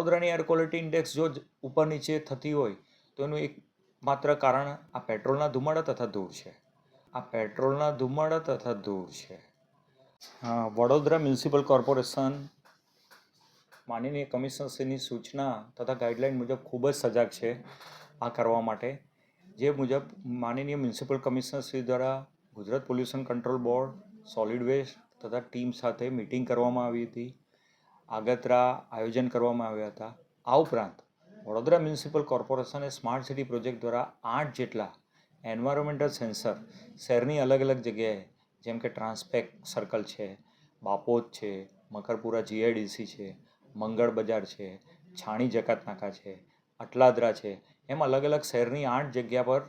વડોદરાની air quality index જો ઉપર નીચે થતી હોય તો એનું એક માત્ર કારણ આ પેટ્રોલના ધુમાડા તથા ધૂળ છે. વડોદરા મ્યુનિસિપલ કોર્પોરેશન માનનીય કમિશનરશ્રીની સૂચના તથા ગાઈડલાઇન મુજબ ખૂબ જ સજાગ છે આ કરવા માટે. જે મુજબ માનનીય મ્યુનિસિપલ કમિશનરશ્રી દ્વારા Gujarat pollution control board, solid waste તથા ટીમ સાથે મિટિંગ કરવામાં આવી હતી. આગતરા આયોજન કરવામાં આવ્યા હતા. આ ઉપરાંત વડોદરા મ્યુનિસિપલ કોર્પોરેશને સ્માર્ટ સિટી પ્રોજેક્ટ દ્વારા 8 જેટલા એન્વાયરમેન્ટલ સેન્સર શહેરની અલગ અલગ જગ્યાએ, જેમ કે ટ્રાન્સપેક સર્કલ છે, બાપોદ છે, મકરપુરા GIDC છે, મંગળ બજાર છે, છાણી જકાત નાકા છે, અટલાદરા છે, એમ અલગ અલગ શહેરની 8 જગ્યા પર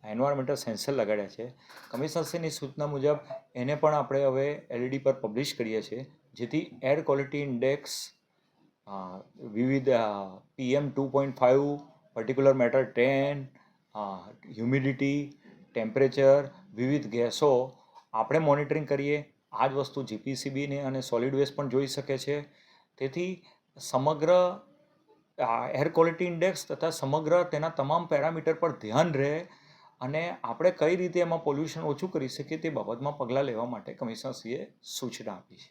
એન્વાયરમેન્ટલ સેન્સર લગાડ્યા છે. કમિશનરશ્રીની સૂચના મુજબ એને પણ આપણે હવે LED પર પબ્લિશ કરીએ છીએ, જેથી એર ક્વોલિટી ઇન્ડેક્સ વિવિધ PM2.5, particular matter 10, humidity, temperature, વિવિધ ગેસો આપણે મોનિટરિંગ કરીએ. આ જ વસ્તુ GPCB અને સોલિડ વેસ્ટ પણ જોઈ શકે છે. તેથી સમગ્ર એર ક્વોલિટી ઇન્ડેક્સ તથા સમગ્ર તેના તમામ પેરામીટર પર ધ્યાન રહે અને આપણે કઈ રીતે એમાં પોલ્યુશન ઓછું કરી શકીએ તે બાબતમાં પગલાં લેવા માટે કમિશનરશ્રીએ સૂચના આપી છે.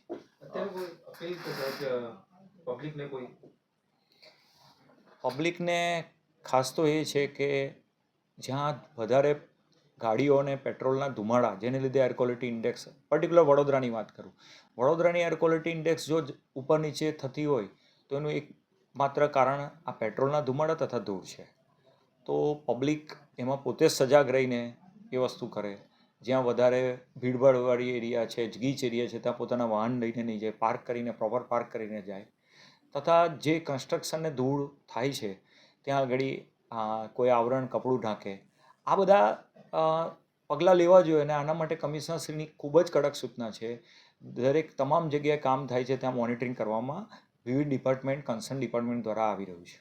પબ્લિકને ખાસ તો એ છે કે જ્યાં વધારે ગાડીઓ અને પેટ્રોલના ધુમાડા, જેને લીધે એર ક્વોલિટી ઇન્ડેક્સ, પર્ટિક્યુલર વડોદરાની વાત કરું, વડોદરાની એર ક્વોલિટી ઇન્ડેક્સ જો ઉપર નીચે થતી હોય તો એનું એક માત્ર કારણ આ પેટ્રોલના ધુમાડા તથા ધૂળ છે. તો પબ્લિક એમાં પોતે સજાગ રહીને એ વસ્તુ કરે. જ્યાં વધારે ભીડભાડવાળી એરિયા છે, ગીચ એરિયા છે, ત્યાં પોતાના વાહન લઈને નહીં જાય, પ્રોપર પાર્ક કરીને જાય. તથા જે કન્સ્ટ્રક્શનને ધૂળ થાય છે ત્યાં આગળ કોઈ આવરણ કપડું ઢાંકે. આ બધા પગલાં લેવા જોઈએ અને આના માટે કમિશનરશ્રીની ખૂબ જ કડક સૂચના છે. દરેક તમામ જગ્યાએ કામ થાય છે ત્યાં મોનિટરિંગ કરવામાં વિવિધ ડિપાર્ટમેન્ટ, કન્સર્ન ડિપાર્ટમેન્ટ દ્વારા આવી રહ્યું છે.